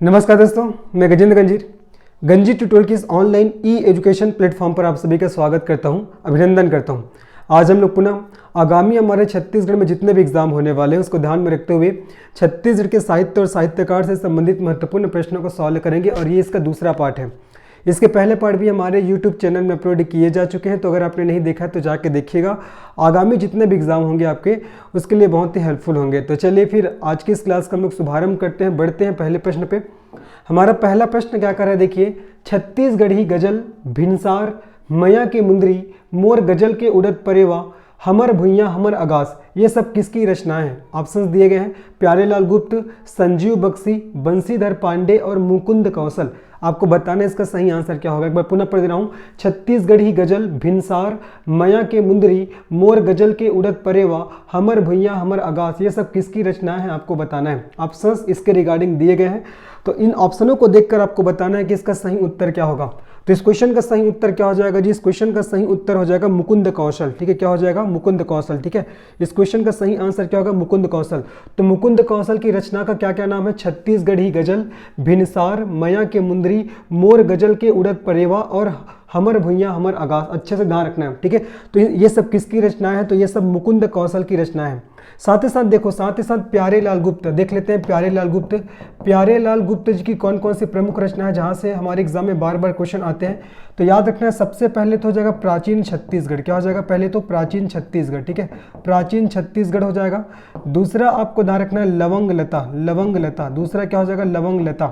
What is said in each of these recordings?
नमस्कार दोस्तों, मैं गजेंद्र गंजीर गंजीर ट्यूटोरियल की इस ऑनलाइन ई एजुकेशन प्लेटफॉर्म पर आप सभी का स्वागत करता हूं, अभिनंदन करता हूं। आज हम लोग पुनः आगामी हमारे छत्तीसगढ़ में जितने भी एग्जाम होने वाले हैं उसको ध्यान में रखते हुए छत्तीसगढ़ के साहित्य और साहित्यकार से संबंधित महत्वपूर्ण प्रश्नों को सॉल्व करेंगे और ये इसका दूसरा पार्ट है। इसके पहले पार्ट भी हमारे YouTube चैनल में अपलोड किए जा चुके हैं, तो अगर आपने नहीं देखा है तो जाके देखिएगा। आगामी जितने भी एग्जाम होंगे आपके उसके लिए बहुत ही हेल्पफुल होंगे। तो चलिए फिर आज की इस क्लास का हम लोग शुभारंभ करते हैं, बढ़ते हैं पहले प्रश्न पे। हमारा पहला प्रश्न क्या कर रहा है, देखिए। छत्तीसगढ़ी गजल भिनसार मया के मुंदरी मोर गजल के उड़द परेवा हमर भुइयां हमर आगास, ये सब किसकी रचनाएं हैं? ऑप्शंस दिए गए हैं। प्यारेलाल गुप्त, संजीव बख्शी, बंशीधर पांडे और मुकुंद कौशल। आपको बताना है इसका सही आंसर क्या होगा। एक बार पुनः पढ़ दे रहा हूँ। छत्तीसगढ़ी गजल भिनसार मया के मुंदरी मोर गजल के उड़द परेवा हमर भुइयां हमर आगास, ये सब किसकी रचनाएं हैं आपको बताना है। ऑप्शंस इसके रिगार्डिंग दिए गए हैं, तो इन ऑप्शनों को देखकर आपको बताना है कि इसका सही उत्तर क्या होगा। तो इस क्वेश्चन का सही उत्तर क्या हो जाएगा जी? इस क्वेश्चन का सही उत्तर हो जाएगा मुकुंद कौशल। ठीक है, क्या हो जाएगा? मुकुंद कौशल। ठीक है, इस क्वेश्चन का सही आंसर क्या होगा? मुकुंद कौशल। तो मुकुंद कौशल की रचना का क्या क्या नाम है? छत्तीसगढ़ी गजल भिनसार मया के मुंदरी मोर गजल के उड़द परेवा और हमर भुइयां हमर आगास। अच्छे से ध्यान रखना है, ठीक है। तो ये सब किसकी रचनाएं हैं? तो ये सब मुकुंद कौशल की रचनाएं हैं। साथ ही साथ देखो, साथ ही साथ प्यारेलाल गुप्त देख लेते हैं। प्यारेलाल गुप्त, प्यारेलाल गुप्त जी की कौन कौन सी प्रमुख रचना है जहां से हमारे एग्जाम में बार बार क्वेश्चन आते हैं? तो याद रखना है, सबसे पहले तो हो जाएगा प्राचीन छत्तीसगढ़। क्या हो जाएगा? पहले तो प्राचीन छत्तीसगढ़। ठीक है, प्राचीन छत्तीसगढ़ हो जाएगा। दूसरा आपको ध्यान रखना है लवंग लता, लवंग लता। दूसरा क्या हो जाएगा? लवंग लता।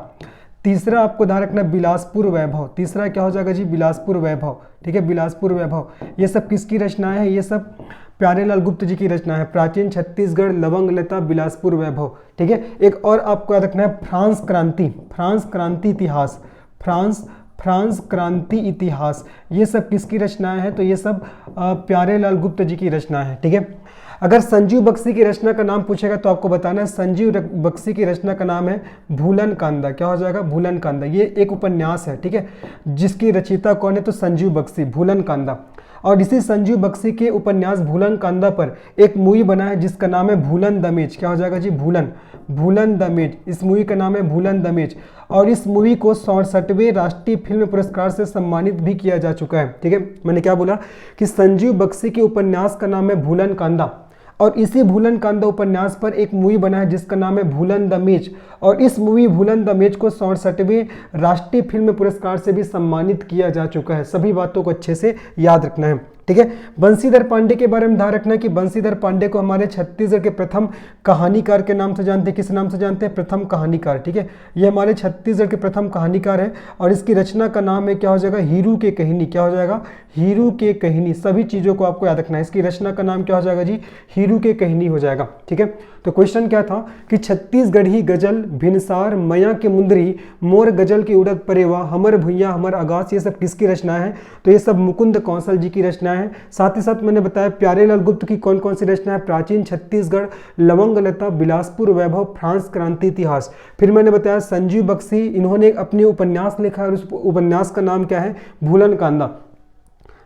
तीसरा आपको ध्यान रखना है बिलासपुर वैभव। तीसरा क्या हो जाएगा जी? बिलासपुर वैभव। ठीक है, बिलासपुर वैभव। ये सब किसकी रचनाएं हैं? ये सब प्यारेलाल गुप्त जी की रचना है। प्राचीन छत्तीसगढ़, लवंग लता, बिलासपुर वैभव। ठीक है, एक और आपको याद रखना है फ्रांस क्रांति, फ्रांस क्रांति इतिहास, फ्रांस क्रांति इतिहास। ये सब किसकी रचनाएं हैं? तो ये सब प्यारेलाल गुप्त जी की रचना है। ठीक है, अगर संजीव बख्शी की रचना का नाम पूछेगा तो आपको बताना है संजीव बख्शी की रचना का नाम है भूलन कांदा। क्या हो जाएगा? भूलन कांदा। ये एक उपन्यास है, ठीक है, जिसकी रचयिता कौन है? तो संजीव बख्शी, भूलन कांदा। और इसी संजीव बख्शी के उपन्यास भूलन कांदा पर एक मूवी बना है जिसका नाम है भूलन दमेज। क्या हो जाएगा जी? भूलन दमेज। इस मूवी का नाम है भूलन दमेज। और इस मूवी को 67वें राष्ट्रीय फिल्म पुरस्कार से सम्मानित भी किया जा चुका है। ठीक है, मैंने क्या बोला कि संजीव बख्शी के उपन्यास का नाम है भूलन कांदा, और इसी भूलन कांदा उपन्यास पर एक मूवी बना है जिसका नाम है भूलन द मेज। और इस मूवी भूलन द मेज को 67वें राष्ट्रीय फिल्म पुरस्कार से भी सम्मानित किया जा चुका है। सभी बातों को अच्छे से याद रखना है, ठीक है। बंशीधर पांडे के बारे में ध्यान रखना है कि बंशीधर पांडे को हमारे छत्तीसगढ़ के प्रथम कहानीकार के नाम से जानते हैं। किस नाम से जानते हैं? प्रथम कहानीकार। ठीक है, ये हमारे छत्तीसगढ़ के प्रथम कहानीकार है और इसकी रचना का नाम है क्या हो जाएगा? हीरू के कहनी। क्या हो जाएगा? हीरू के कहनी। सभी चीजों को आपको याद रखना है। इसकी रचना का नाम क्या हो जाएगा जी? हीरू के कहनी हो जाएगा। ठीक है, तो क्वेश्चन क्या था कि छत्तीसगढ़ी गजल भिनसार मया के मुंदरी मोर गजल की उड़द परेवा हमर भुइयां हमर आगास, ये सब किसकी रचनाएं हैं? तो ये सब मुकुंद कौशल जी की रचनाएं हैं। साथ ही साथ मैंने बताया प्यारेलाल गुप्त की कौन कौन सी रचना है? प्राचीन छत्तीसगढ़, लवंग लता, बिलासपुर वैभव, फ्रांस क्रांति इतिहास। फिर मैंने बताया संजीव बख्शी, इन्होंने अपनी उपन्यास लिखा है और उस उपन्यास का नाम क्या है? भूलन कांदा।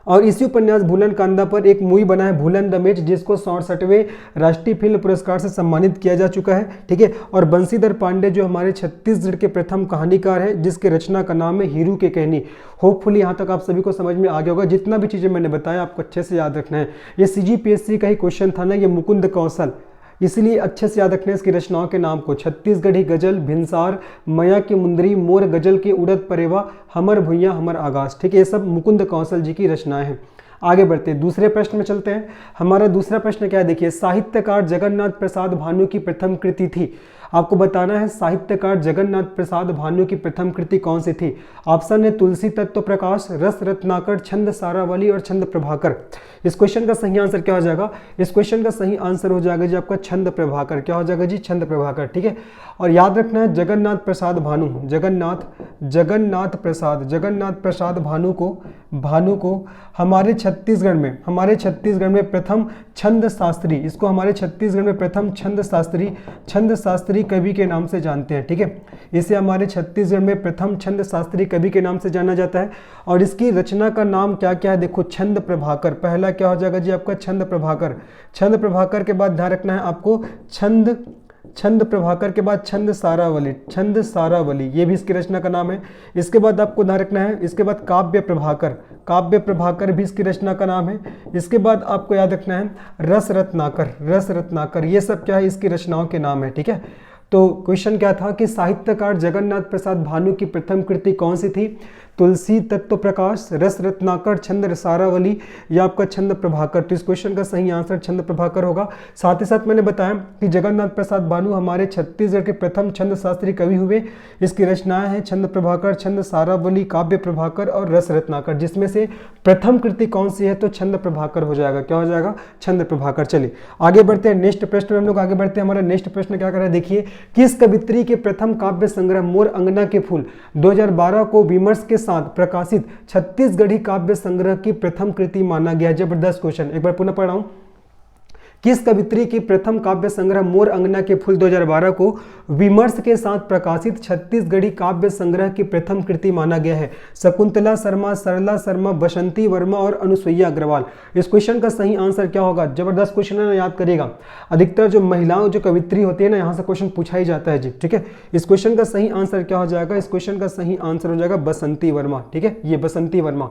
और इसी उपन्यास भूलन कांदा पर एक मूवी बना है भूलन द मेज, जिसको 67वें राष्ट्रीय फिल्म पुरस्कार से सम्मानित किया जा चुका है। ठीक है, और बंशीधर पांडे जो हमारे छत्तीसगढ़ के प्रथम कहानीकार है जिसके रचना का नाम है हीरू के कहनी। होपफुली यहाँ तक आप सभी को समझ में आ गया होगा। जितना भी चीज़ें मैंने बताया आपको अच्छे से याद रखना है। ये CGPSC का ही क्वेश्चन था ना, ये मुकुंद कौशल, इसलिए अच्छे से याद रखना है इसकी रचनाओं के नाम को। छत्तीसगढ़ी गजल भिनसार मया की मुंदरी मोर गजल के उड़द परेवा हमर भुइयां हमर आगास। ठीक है, ये सब मुकुंद कौशल जी की रचनाएं हैं। आगे बढ़ते हैं, दूसरे प्रश्न में चलते हैं। हमारा दूसरा प्रश्न क्या है? देखिए, साहित्यकार जगन्नाथ प्रसाद भानु की प्रथम कृति थी। आपको बताना है साहित्यकार जगन्नाथ प्रसाद भानु की प्रथम कृति कौन सी थी? ऑप्शन है तुलसी तत्व प्रकाश, रस रत्नाकर, छंद सारावली और छंद प्रभाकर। इस क्वेश्चन का सही आंसर क्या हो जाएगा? इस क्वेश्चन का सही आंसर हो जाएगा जी आपका छंद प्रभाकर। क्या हो जाएगा जी? छंद प्रभाकर। ठीक है, और याद रखना है जगन्नाथ प्रसाद भानु, जगन्नाथ प्रसाद भानु को हमारे छत्तीसगढ़ में प्रथम छंद शास्त्री, इसको हमारे छत्तीसगढ़ में प्रथम छंद शास्त्री कवि के नाम से जानते हैं। ठीक है, इसे हमारे छत्तीसगढ़ में प्रथम छंद शास्त्री कवि के नाम से जाना जाता है। और इसकी रचना का नाम क्या क्या है? देखो, छंद प्रभाकर। पहला क्या हो जाएगा जी आपका? छंद प्रभाकर। छंद प्रभाकर के बाद ध्यान रखना है आपको छंद प्रभाकर के बाद छंद सारावली, छंद सारावली ये भी इसकी रचना का नाम है। इसके बाद आपको ध्यान रखना है, इसके बाद काव्य प्रभाकर, काव्य प्रभाकर भी इसकी रचना का नाम है। इसके बाद आपको याद रखना है रस रत्नाकर, रस रत्नाकर ये सब क्या है इसकी रचनाओं के नाम है, ठीक है। तो क्वेश्चन क्या था कि साहित्यकार जगन्नाथ प्रसाद भानु की प्रथम कृति कौन सी थी? तुलसी तत्व प्रकाश, रस रत्नाकर, छंद सारावली या आपका छंद प्रभाकर। तो इस क्वेश्चन का सही आंसर छंद प्रभाकर होगा। साथ ही साथ मैंने बताया कि जगन्नाथ प्रसाद भानु हमारे छत्तीसगढ़ के प्रथम छंद शास्त्री कवि हुए। इसकी रचनाएं हैं छंद प्रभाकर, छंद सारावली, काव्य प्रभाकर और रस रत्नाकर, जिसमें से प्रथम कृति कौन सी है? तो छंद प्रभाकर हो जाएगा। क्या हो जाएगा? छंद प्रभाकर। चलिए आगे बढ़ते हैं, नेक्स्ट प्रश्न में हम लोग आगे बढ़ते हैं। हमारा नेक्स्ट प्रश्न क्या कर रहा है देखिए, किस कवित्री के प्रथम काव्य संग्रह मोर अंगना के फूल 2012 को विमर्श के साथ प्रकाशित छत्तीसगढ़ी काव्य संग्रह की प्रथम कृति माना गया? जबरदस्त क्वेश्चन, एक बार पुनः पढ़ रहा हूं। किस कवित्री की प्रथम काव्य संग्रह मोर अंगना के फूल 2012 को विमर्श के साथ प्रकाशित छत्तीसगढ़ी काव्य संग्रह की प्रथम कृति माना गया है? शकुंतला शर्मा, सरला शर्मा, बसंती वर्मा और अनुसुईया अग्रवाल। इस क्वेश्चन का सही आंसर क्या होगा? जबरदस्त क्वेश्चन है ना, याद करिएगा। अधिकतर जो महिलाओं जो कवित्री होती है ना, यहाँ से क्वेश्चन पूछा ही जाता है जी, ठीक है। इस क्वेश्चन का सही आंसर क्या हो जाएगा? इस क्वेश्चन का सही आंसर हो जाएगा बसंती वर्मा, ठीक है, ये बसंती वर्मा।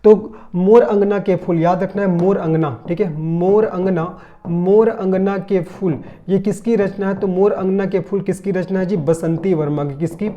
तो मोर अंगना के फूल याद रखना है, मोर अंगना, ठीक है, मोर अंगना, मोर अंगना के फूल ये किसकी रचना है? तो मोर अंगना के फूल किसकी रचना है जी? बसंती वर्मा की। किसकी?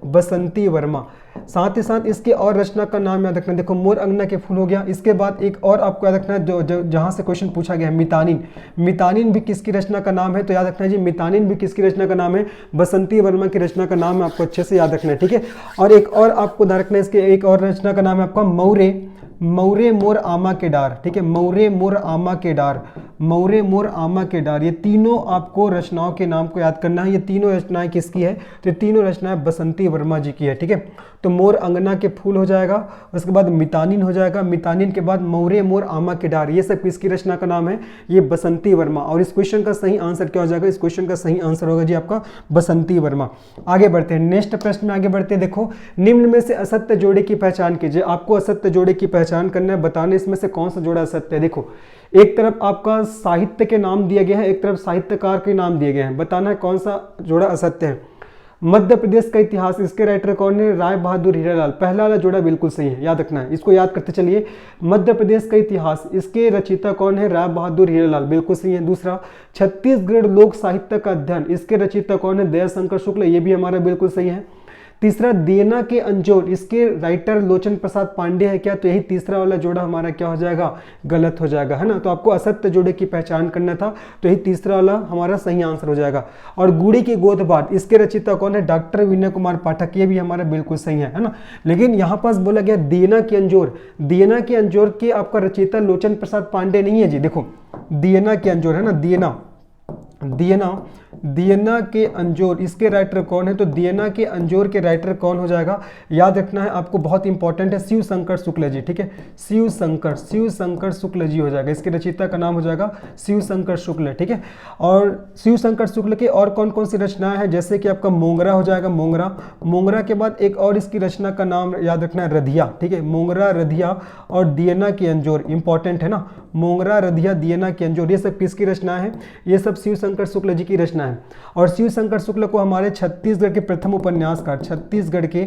बसंती वर्मा। साथ ही साथ इसके और रचना का नाम याद रखना, देखो मोर अंगना के फूल हो गया। इसके बाद एक और आपको याद रखना है जो जहां से क्वेश्चन पूछा गया है, मितानिन। मितानिन भी किसकी रचना का नाम है? तो याद रखना है जी, मितानिन भी किसकी रचना का नाम है? बसंती वर्मा की रचना का नाम है, आपको अच्छे से याद रखना है, ठीक है। और एक और आपको ध्यान रखना है, इसके एक और रचना का नाम है आपका मौरे, मौरे मोर आमा के डार, ठीक है, मौरे मोर आमा के डार, मौरे मोर आमा के डार। ये तीनों आपको रचनाओं के नाम को याद करना है। ये तीनों रचनाएं किसकी है? तो ये तीनों रचनाएं बसंती वर्मा जी की है, ठीक है। तो मोर अंगना के फूल हो जाएगा, उसके बाद मितानिन हो जाएगा, मितानिन के बाद मौरे मोर आमा के डार, ये सब किसकी रचना का नाम है? ये बसंती वर्मा। और इस क्वेश्चन का सही आंसर क्या हो जाएगा? इस क्वेश्चन का सही आंसर होगा जी आपका बसंती वर्मा। आगे बढ़ते हैं, नेक्स्ट प्रश्न में आगे बढ़ते हैं। देखो, निम्न में से असत्य जोड़े की पहचान कीजिए। आपको असत्य जोड़े की पहचान करना है, बताने इसमें से कौन सा जोड़ा असत्य है। देखो, एक तरफ आपका साहित्य के नाम दिए गए हैं, एक तरफ साहित्यकार के नाम दिए गए हैं, बताना है कौन सा जोड़ा असत्य है। मध्य प्रदेश का इतिहास, इसके राइटर कौन है? राय बहादुर हीरालाल। पहला वाला जोड़ा बिल्कुल सही है, याद रखना है, इसको याद करते चलिए। मध्य प्रदेश का इतिहास, इसके रचयिता कौन है? राय बहादुर हीरालाल, बिल्कुल सही है। दूसरा, छत्तीसगढ़ लोक साहित्य का अध्ययन, इसके रचयिता कौन है? दयाशंकर शुक्ल, ये भी हमारा बिल्कुल सही है। तीसरा, देना के अंजोर, इसके राइटर लोचन प्रसाद पांडे है क्या? तो यही तीसरा वाला जोड़ा हमारा क्या हो जाएगा? गलत हो जाएगा, है ना। तो आपको असत्य जोड़े की पहचान करना था, तो यही तीसरा वाला हमारा सही आंसर हो जाएगा। और गुड़ी की गोद बाट, इसके रचयिता कौन है? डॉक्टर विनय कुमार पाठक, ये भी हमारा बिल्कुल सही है ना। लेकिन यहाँ पास बोला गया देना के अंजोर, देना के अंजोर के आपका रचयिता लोचन प्रसाद पांडे नहीं है जी। देखो, देना के अंजोर है ना, देना, दियना, दियना के अंजोर, इसके राइटर कौन है? तो दियना के अंजोर के राइटर कौन हो जाएगा? याद रखना है आपको, बहुत इंपॉर्टेंट है, शिव शंकर शुक्ल जी, ठीक है, शिव शंकर शुक्ल जी हो जाएगा। इसके रचयिता का नाम हो जाएगा शिव शंकर शुक्ल, ठीक है। और शिव शंकर शुक्ल के और कौन कौन सी रचनाएं हैं? जैसे कि आपका मोंगरा हो जाएगा, मोंगरा, मोंगरा के बाद एक और इसकी रचना का नाम याद रखना है, रधिया, ठीक है, मोंगरा, रधिया और दियना के अंजोर, इंपॉर्टेंट है ना, मोंगरा, रधिया, दियना के अंजोर, ये सब किसकी रचना है? ये सब शिव शंकर शुक्ल जी की रचना है। और शिव शंकर शुक्ल को हमारे छत्तीसगढ़ के प्रथम उपन्यासकार, छत्तीसगढ़ के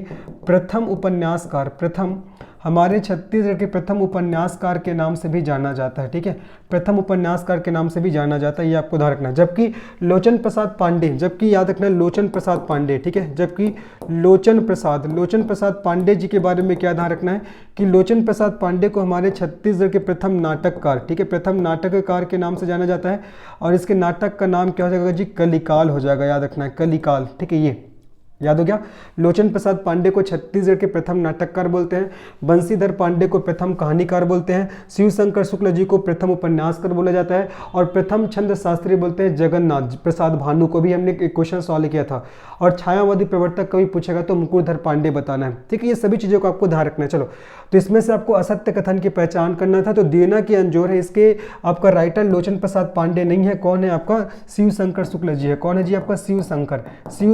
प्रथम उपन्यासकार, प्रथम हमारे छत्तीसगढ़ के प्रथम उपन्यासकार के नाम से भी जाना जाता है, ठीक है, प्रथम उपन्यासकार के नाम से भी जाना जाता है, ये आपको ध्यान रखना है। जबकि लोचन प्रसाद पांडे, जबकि याद रखना है लोचन प्रसाद पांडे, ठीक है, जबकि लोचन प्रसाद पांडे जी के बारे में क्या ध्यान रखना है कि लोचन प्रसाद पांडे को हमारे छत्तीसगढ़ के प्रथम नाटककार, ठीक है, प्रथम नाटककार के नाम से जाना जाता है। और इसके नाटक का नाम क्या हो जाएगा जी? कलिकाल हो जाएगा, याद रखना है, कलिकाल, ठीक है, ये याद हो गया। लोचन प्रसाद पांडे को छत्तीसगढ़ के प्रथम नाटककार बोलते हैं, बंशीधर पांडे को प्रथम कहानीकार बोलते हैं, शिव शंकर शुक्ल जी को प्रथम उपन्यासकार बोला जाता है, और प्रथम छंद शास्त्री बोलते हैं जगन्नाथ प्रसाद भानु को भी हमने एक क्वेश्चन सॉल्व किया था। और छायावादी प्रवर्तक कभी पूछेगा तो मुकुटधर पांडे बताना है, ठीक है, ये सभी चीज़ों को आपको ध्यान रखना है। चलो, तो इसमें से आपको असत्य कथन की पहचान करना था। तो देना की अंजोर है, इसके आपका राइटर लोचन प्रसाद पांडे नहीं है, कौन है आपका? शिव शंकर शुक्ल जी है। कौन है जी आपका? शिव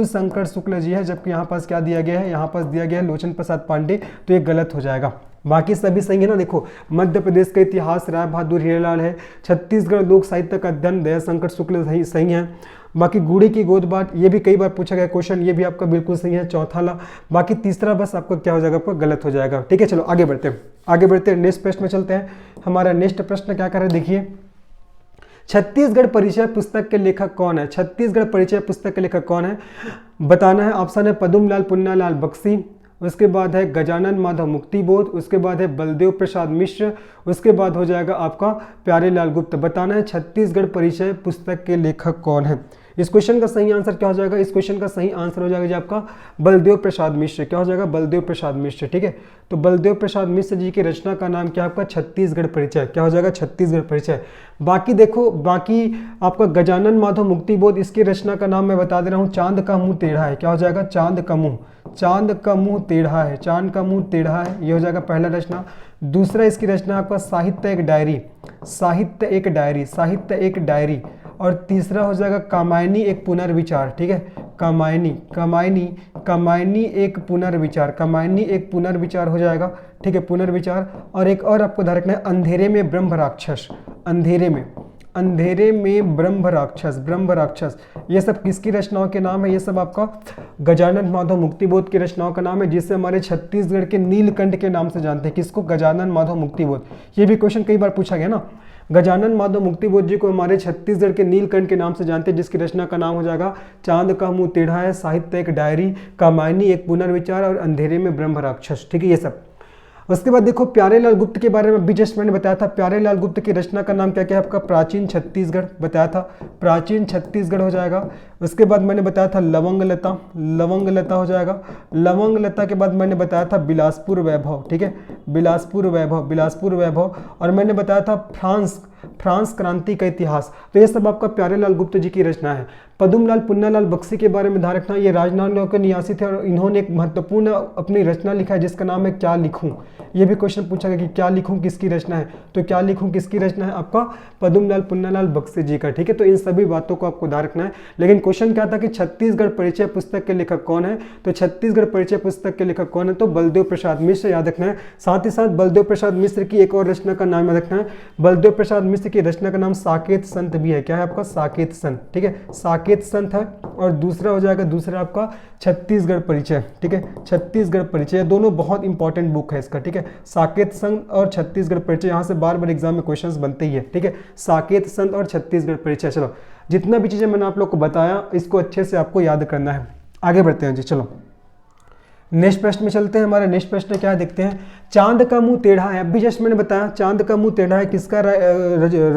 शंकर शुक्ल जी है। जबकि यहाँ पास क्या दिया गया है? यहाँ पास दिया गया है लोचन प्रसाद पांडे, तो ये गलत हो जाएगा। बाकी सभी सही है ना। देखो, मध्य प्रदेश का इतिहास राय बहादुर हीरालाल है, छत्तीसगढ़ लोक साहित्य का अध्ययन दयाशंकर शुक्ल सही है, बाकी गुड़ी की गोद बाट, ये भी कई बार पूछा गया क्वेश्चन, ये भी आपका बिल्कुल सही है, चौथा ला। बाकी तीसरा बस आपका क्या हो जाएगा, आपका गलत हो जाएगा। ठीक है, चलो आगे बढ़ते हैं, आगे बढ़ते हैं, नेक्स्ट प्रश्न में चलते हैं। हमारा नेक्स्ट प्रश्न क्या कर रहे हैं, देखिए, छत्तीसगढ़ परिचय पुस्तक के लेखक कौन है? छत्तीसगढ़ परिचय पुस्तक के लेखक कौन है बताना है। ऑप्शन है पदुमलाल पुन्नालाल बख्शी, उसके बाद है गजानन माधव मुक्तिबोध, उसके बाद है बलदेव प्रसाद मिश्र, उसके बाद हो जाएगा आपका प्यारेलाल गुप्त। बताना है छत्तीसगढ़ परिचय पुस्तक के लेखक कौन है। इस क्वेश्चन का सही आंसर क्या हो जाएगा, इस क्वेश्चन का सही आंसर हो जाएगा जी आपका बलदेव प्रसाद मिश्र। क्या हो जाएगा, बलदेव प्रसाद मिश्र। ठीक है, तो बलदेव प्रसाद मिश्र जी की रचना का नाम क्या है आपका, छत्तीसगढ़ परिचय। क्या हो जाएगा, छत्तीसगढ़ परिचय। बाकी देखो, बाकी आपका गजानन माधव मुक्तिबोध, इसकी रचना का नाम मैं बता दे रहा हूँ, चांद का मुंह टेढ़ा है। क्या हो जाएगा, चांद का मुंह, चांद का मुंह टेढ़ा है, चांद का मुंह टेढ़ा है, ये हो जाएगा पहला रचना। दूसरा इसकी रचना आपका साहित्य एक डायरी, साहित्य एक डायरी, साहित्य एक डायरी। और तीसरा हो जाएगा कामायनी एक पुनर्विचार। ठीक है, कामायनी, कामायनी, कामायनी एक पुनर्विचार, कामायनी एक पुनर्विचार हो जाएगा। ठीक है, पुनर्विचार। और एक और आपको ध्यान रखना है, अंधेरे में ब्रह्म राक्षस, अंधेरे में, अंधेरे में ब्रह्म राक्षस, ब्रह्म राक्षस। ये सब किसकी रचनाओं के नाम है, ये सब आपका गजानन माधव मुक्तिबोध की रचनाओं का नाम है, जिसे हमारे छत्तीसगढ़ के नीलकंठ के नाम से जानते हैं। किसको, गजानन माधव मुक्तिबोध। ये भी क्वेश्चन कई बार पूछा गया ना, गजानन माधव मुक्तिबोध जी को हमारे छत्तीसगढ़ के नीलकंठ के नाम से जानते हैं, जिसकी रचना का नाम हो जाएगा चांद का मुंह टेढ़ा है, साहित्य एक डायरी, कामायनी एक पुनर्विचार और अंधेरे में ब्रह्म राक्षस। ठीक है, ये सब। उसके बाद देखो, प्यारेलाल गुप्त के बारे में अभी जस्ट मैंने बताया था, प्यारेलाल गुप्त की रचना का नाम क्या क्या है आपका, प्राचीन छत्तीसगढ़ बताया था, प्राचीन छत्तीसगढ़ हो जाएगा। उसके बाद मैंने बताया था लवंग लता, लवंग लता हो जाएगा। लवंग लता के बाद मैंने बताया था बिलासपुर वैभव। ठीक है, बिलासपुर वैभव, बिलासपुर वैभव। और मैंने बताया था फ्रांस क्रांति का इतिहास। तो ये सब आपका प्यारेलाल गुप्त जी की रचना है। पदुमलाल पुन्नालाल बख्शी के बारे में ध्यान रखना, ये राजनांदगांव के निवासी थे और इन्होंने एक महत्वपूर्ण अपनी रचना लिखा है, जिसका नाम है क्या लिखूं। ये भी क्वेश्चन पूछा गया कि क्या लिखूं किसकी रचना है, तो क्या लिखूं किसकी रचना है, आपका पदुमलाल पुन्नालाल बख्शी जी का। ठीक है, तो इन सभी बातों को आपको ध्यान रखना है। लेकिन क्वेश्चन क्या था कि छत्तीसगढ़ परिचय पुस्तक के लेखक कौन है, तो छत्तीसगढ़ परिचय पुस्तक के लेखक कौन है, तो बलदेव प्रसाद मिश्र याद रखना है। साथ ही साथ बलदेव प्रसाद मिश्र की एक और रचना का नाम याद रखना है, बलदेव प्रसाद मिश्र की रचना का नाम साकेत संत भी है। क्या है आपका, साकेत संत। ठीक है, साकेत संत है। और दूसरा हो जाएगा, दूसरा आपका छत्तीसगढ़ परिचय। ठीक है, छत्तीसगढ़ परिचय, दोनों बहुत इंपॉर्टेंट बुक है इसका। ठीक है, साकेत संत और छत्तीसगढ़ परिचय, यहाँ से बार बार एग्जाम में क्वेश्चंस बनते ही है। ठीक है, साकेत संत और छत्तीसगढ़ परिचय। चलो, जितना भी चीजें मैंने आप लोग को बताया, इसको अच्छे से आपको याद करना है। आगे बढ़ते हैं जी, चलो नेक्स्ट प्रश्न में चलते हैं। हमारा नेक्स्ट प्रश्न क्या है, देखते हैं। चांद का मुंह टेढ़ा है, अभी जस्ट मैंने बताया चांद का मुंह टेढ़ा है, किसका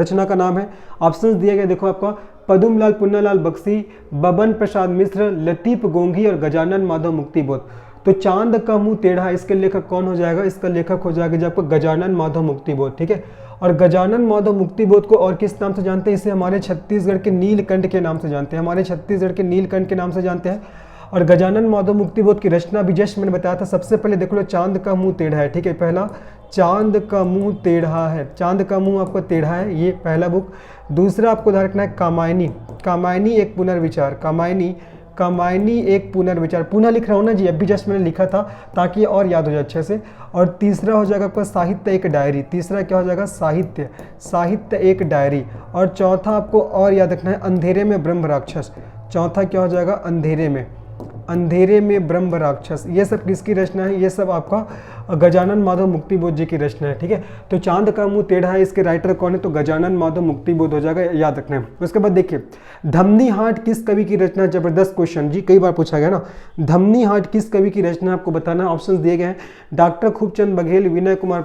रचना का नाम है। ऑप्शंस दिए गए, देखो आपका पदुमलाल पुन्नालाल बख्शी, बबन प्रसाद मिश्र, लतीफ गोंगी और गजानन माधव मुक्तिबोध। तो चांद का मुंह टेढ़ा है, इसके लेखक कौन हो जाएगा, इसका लेखक हो जाएगा जब आपको गजानन माधव मुक्तिबोध। ठीक है, और गजानन माधव मुक्तिबोध को और किस नाम से जानते हैं, इसे हमारे छत्तीसगढ़ के नीलकंठ के नाम से जानते हैं, हमारे छत्तीसगढ़ के नीलकंठ के नाम से जानते हैं। और गजानन माधव मुक्तिबोध की रचना भी जस्ट मैंने बताया था। सबसे पहले देख लो, चांद का मुंह टेढ़ा है। ठीक है, पहला चांद का मुंह टेढ़ा है, चांद का मुंह आपका टेढ़ा है, ये पहला बुक। दूसरा आपको ध्यान रखना है कामायनी, कामायनी एक पुनर्विचार, कामायनी, कामायनी एक पुनर्विचार। पुनः लिख रहा हूँ ना जी, अभी जस्ट मैंने लिखा था ताकि और याद हो जाए अच्छे से। और तीसरा हो जाएगा आपका साहित्य एक डायरी, तीसरा क्या हो जाएगा, साहित्य, साहित्य एक डायरी। और चौथा आपको और याद रखना है अंधेरे में ब्रह्म राक्षस, चौथा क्या हो जाएगा, अंधेरे में, अंधेरे में ब्रह्म राक्षस। ये सब किसकी रचना है, ये सब आपका गजानन माधव मुक्तिबोध जी की रचना है। ठीक है, तो चांद का मुंह टेढ़ा है, इसके राइटर कौन है, तो गजानन माधव मुक्तिबोध हो जाएगा, याद रखना है। उसके बाद देखिए, धमनी हाट किस कवि की रचना, जबरदस्त क्वेश्चन जी, कई बार पूछा गया ना। धमनी हाट किस कवि की रचना, आपको बताना है। ऑप्शंस दिए गए हैं, डॉक्टर खूबचंद बघेल, विनय कुमार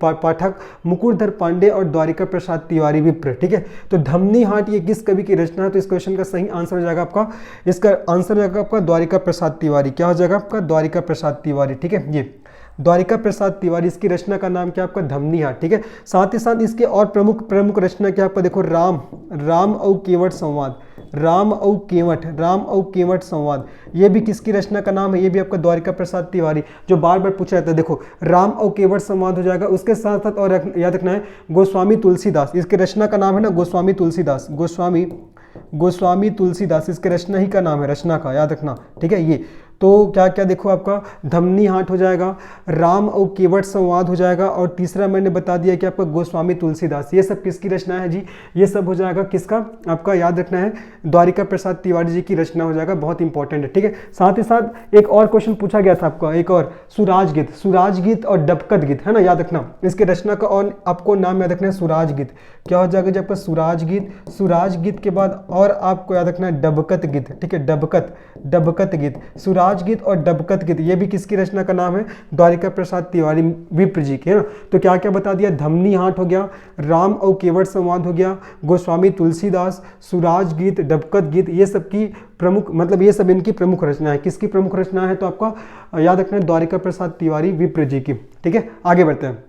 पाठक, मुकुटधर पांडे और द्वारिका प्रसाद तिवारी विप्र। ठीक है, तो धमनी हाट ये किस कवि की रचना है, तो इस क्वेश्चन का सही आंसर हो जाएगा आपका, इसका आंसर हो जाएगा आपका द्वारिका प्रसाद तिवारी। क्या हो जाएगा आपका, द्वारिका प्रसाद तिवारी। ठीक है, ये द्वारिका प्रसाद तिवारी, इसकी रचना का नाम क्या आपका, धमनी हाट। ठीक है, साथ ही साथ इसके और प्रमुख रचना क्या आपका, देखो राम और केवट संवाद, राम और केवट संवाद, ये भी किसकी रचना का नाम है, ये भी आपका द्वारिका प्रसाद तिवारी। जो बार बार पूछा जाता है, देखो राम और केवट संवाद हो जाएगा। उसके साथ साथ और याद रखना है गोस्वामी तुलसीदास, इसके रचना का नाम है ना गोस्वामी तुलसीदास, गोस्वामी तुलसीदास, इसके रचना ही का नाम है, रचना का याद रखना। ठीक है, ये तो क्या क्या देखो, आपका धमनी हाट हो जाएगा, राम और केवट संवाद हो जाएगा, और तीसरा मैंने बता दिया कि आपका गोस्वामी तुलसीदास। ये सब किसकी रचना है जी? ये सब हो जाएगा किसका? आपका याद रखना है द्वारिका प्रसाद तिवारी जी की रचना हो जाएगा, बहुत इंपॉर्टेंट है, ठीक है। साथ ही साथ एक और क्वेश्चन पूछा गया था आपका, एक और सुराज गीत, सुराज गीत और डबकत गीत, है ना, याद रखना इसके रचना का, और आपको नाम याद रखना है सुराज गीत। क्या हो जाएगा जी आपका? सुराज गीत। सुराज गीत के बाद और आपको याद रखना है डबकत गीत, ठीक है, डबकत, डबकत गीत, सुराज गीत और डबकत गीत, ये भी किसकी रचना का नाम है? द्वारिका प्रसाद तिवारी विप्र जी की, है ना। तो क्या क्या बता दिया? धमनी हाट हो गया, राम और केवट संवाद हो गया, गोस्वामी तुलसीदास, सुराज गीत, डबकत गीत, ये सब की प्रमुख, मतलब ये सब इनकी प्रमुख रचना है। किसकी प्रमुख रचना है? तो आपका याद रखना है द्वारिका प्रसाद तिवारी विप्र जी की, ठीक है। आगे बढ़ते हैं।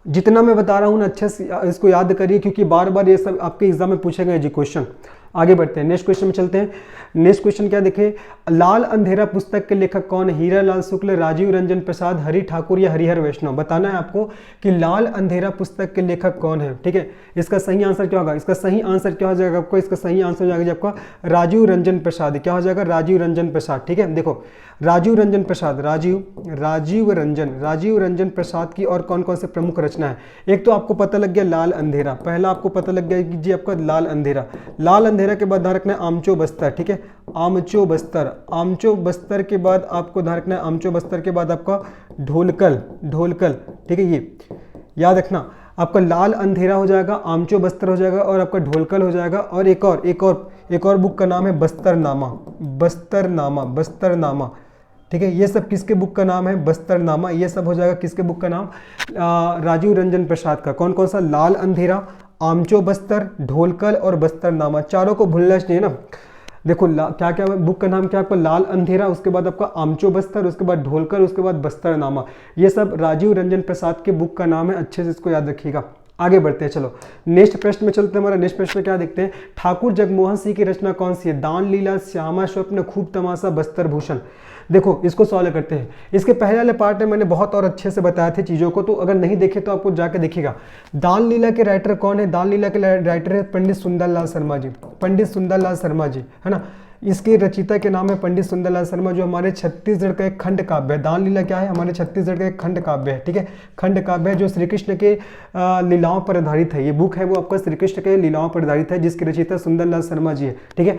जितना मैं बता रहा हूँ ना अच्छे से इसको याद करिए, क्योंकि बार बार ये सब आपके एग्जाम में पूछे गए जी क्वेश्चन। आगे बढ़ते हैं, नेक्स्ट क्वेश्चन में चलते हैं। नेक्स्ट क्वेश्चन क्या देखें, लाल अंधेरा पुस्तक के लेखक कौन है? हीरा लाल शुक्ल, राजीव रंजन प्रसाद, हरि ठाकुर या हरिहर वैष्णव? बताना है आपको कि लाल अंधेरा पुस्तक के लेखक कौन है, ठीक है। इसका सही आंसर क्या होगा? इसका सही आंसर क्या हो जाएगा आपको? इसका सही आंसर हो जाएगा जी आपका राजीव रंजन प्रसाद। क्या हो जाएगा? राजीव रंजन प्रसाद, ठीक है। देखो राजीव रंजन प्रसाद, राजीव रंजन प्रसाद की और कौन कौन से प्रमुख रचना है? एक तो आपको पता लग गया लाल अंधेरा, पहला आपको पता लग गया कि जी आपका लाल अंधेरा। लाल अंधेरा के बाद ध्यान रखना है आमचो बस्तर, ठीक है, आमचो बस्तर। आमचो बस्तर के बाद आपको ध्यान रखना है, आमचो बस्तर के बाद आपका ढोलकल, ढोलकल, ठीक है, ये याद रखना। आपका लाल अंधेरा हो जाएगा, आमचो बस्तर हो जाएगा, और आपका ढोलकल हो जाएगा, और एक और बुक का नाम है बस्तरनामा, बस्तरनामा, बस्तरनामा, ठीक है। ये सब किसके बुक का नाम है? बस्तरनामा। ये सब हो जाएगा किसके बुक का नाम? राजीव रंजन प्रसाद का। कौन कौन सा? लाल अंधेरा, आमचो बस्तर, ढोलकल और बस्तरनामा। चारों को भूलना चाहिए ना। देखो क्या क्या बुक का नाम क्या है आपका? लाल अंधेरा, उसके बाद आपका आमचो बस्तर, उसके बाद ढोलकल, उसके बाद बस्तरनामा। ये सब राजीव रंजन प्रसाद के बुक का नाम है, अच्छे से इसको याद रखिएगा। आगे बढ़ते हैं, चलो नेक्स्ट प्रश्न में चलते हैं। हमारा नेक्स्ट प्रश्न में क्या देखते हैं, ठाकुर जगमोहन सिंह की रचना कौन सी है? दान लीला, श्यामा स्वप्न, खूब तमाशा, बस्तर भूषण। देखो इसको सॉल्व करते हैं। इसके पहले वाले पार्ट में मैंने बहुत और अच्छे से बताया थे चीज़ों को, तो अगर नहीं देखे तो आपको जाके देखिएगा। दान लीला के राइटर कौन है? दान लीला के राइटर है पंडित सुंदरलाल शर्मा जी, पंडित सुंदरलाल शर्मा जी, है ना। इसके रचयिता के नाम है पंडित सुंदरलाल शर्मा, जो हमारे छत्तीसगढ़ का एक खंड काव्य है। दान लीला क्या है? हमारे छत्तीसगढ़ का एक खंड काव्य है, ठीक है, खंड काव्य है जो श्री कृष्ण के लीलाओं पर आधारित है। ये बुक है वो आपका श्री कृष्ण के लीलाओं पर आधारित है, जिसके रचयिता सुंदरलाल शर्मा जी है, ठीक है।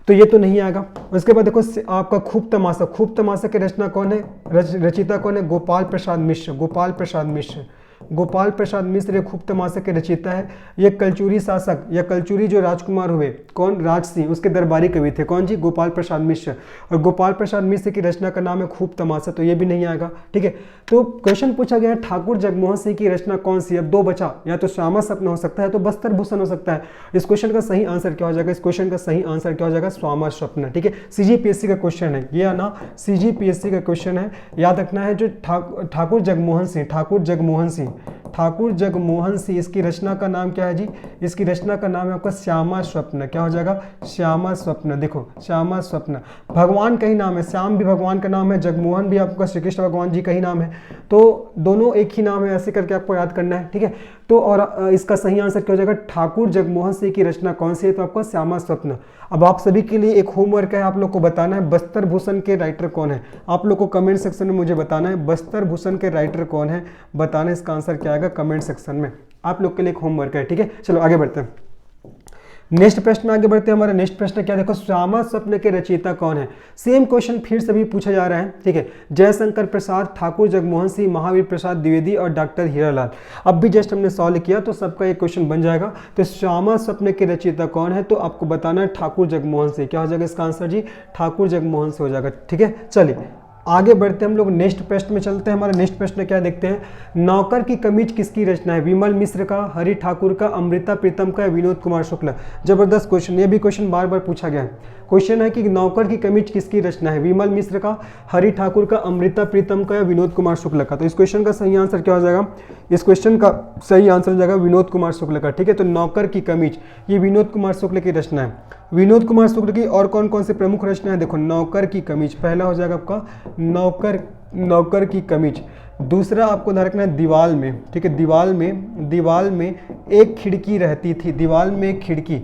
तो ये तो नहीं आएगा। उसके बाद देखो आपका खूब तमाशा, खूब तमाशा की रचना कौन है? रचयिता कौन है? गोपाल प्रसाद मिश्र, गोपाल प्रसाद मिश्र, गोपाल प्रसाद मिश्र खूब तमाशा के रचयिता है। ये कलचुरी शासक या कलचुरी जो राजकुमार हुए, कौन? राज सिंह, उसके दरबारी कवि थे। कौन जी? गोपाल प्रसाद मिश्र। और गोपाल प्रसाद मिश्र की रचना का नाम है खूब तमाशा, तो ये भी नहीं आएगा, ठीक है। तो क्वेश्चन पूछा गया ठाकुर जगमोहन सिंह की रचना कौन सी? अब दो बचा, या तो श्यामा स्वप्न हो सकता है, तो बस्तर भूषण हो सकता है। इस क्वेश्चन का सही आंसर क्या हो जाएगा? इस क्वेश्चन का सही आंसर क्या हो जाएगा? श्यामा स्वप्न, ठीक है। सीजीपीएससी का क्वेश्चन है ये, ना सीजीपीएससी का क्वेश्चन है, याद रखना है। जो ठाकुर जगमोहन सिंह, ठाकुर जगमोहन सिंह, ठाकुर जगमोहन सिंह, इसकी रचना का नाम क्या है जी? इसकी रचना का नाम है आपका श्यामा स्वप्न। क्या हो जाएगा? श्यामा स्वप्न। देखो श्यामा स्वप्न, भगवान का ही नाम है, श्याम भी भगवान का नाम है, जगमोहन भी आपका श्री कृष्ण भगवान जी का ही नाम है, तो दोनों एक ही नाम है, ऐसे करके आपको याद करना है, ठीक है। तो और इसका सही आंसर क्या हो जाएगा? ठाकुर जगमोहन सिंह की रचना कौन सी है? तो आपका श्यामा स्वप्न। अब आप सभी के लिए एक होमवर्क है, आप लोग को बताना है बस्तर भूषण के राइटर कौन है। आप लोग को कमेंट सेक्शन में मुझे बताना है बस्तर भूषण के राइटर कौन है, बताना इसका आंसर क्या आएगा कमेंट सेक्शन में। आप लोग के लिए एक होमवर्क है, ठीक है। चलो आगे बढ़ते हैं, नेक्स्ट प्रश्न में आगे बढ़ते हैं। हमारा नेक्स्ट प्रश्न क्या देखो, श्यामा स्वप्न के रचयिता कौन है? सेम क्वेश्चन फिर से भी पूछा जा रहा है, ठीक है। जयशंकर प्रसाद, ठाकुर जगमोहन सिंह, महावीर प्रसाद द्विवेदी और डॉक्टर हीरालाल। अब भी जस्ट हमने सॉल्व किया तो सबका एक क्वेश्चन बन जाएगा। तो श्यामा स्वप्न के रचयिता कौन है? तो आपको बताना है ठाकुर जगमोहन सिंह। क्या हो जाएगा इसका आंसर जी? ठाकुर जगमोहन से हो जाएगा, ठीक है। चलिए आगे बढ़ते हैं, हम लोग नेक्स्ट प्रश्न में चलते हैं। हमारा नेक्स्ट प्रश्न क्या देखते हैं, नौकर की कमीज किसकी रचना है? विमल मिश्र का, हरि ठाकुर का, अमृता प्रीतम का, विनोद कुमार शुक्ला। जबरदस्त क्वेश्चन, ये भी क्वेश्चन बार बार पूछा गया है। क्वेश्चन है कि नौकर की कमीज किसकी रचना है? विमल मिश्र का, हरि ठाकुर का, अमृता प्रीतम का या विनोद कुमार शुक्ला का। तो इस क्वेश्चन का सही आंसर क्या हो जाएगा? इस क्वेश्चन का सही आंसर हो जाएगा विनोद कुमार शुक्ला का, ठीक है। तो नौकर की कमीज ये विनोद कुमार शुक्ल की रचना है। विनोद कुमार शुक्ल की और कौन कौन से प्रमुख रचना है? देखो नौकर की कमीज, पहला हो जाएगा आपका नौकर की कमीज। दूसरा आपको ध्यान रखना है दीवाल में, ठीक है। दीवाल में एक खिड़की रहती थी, दीवाल में एक खिड़की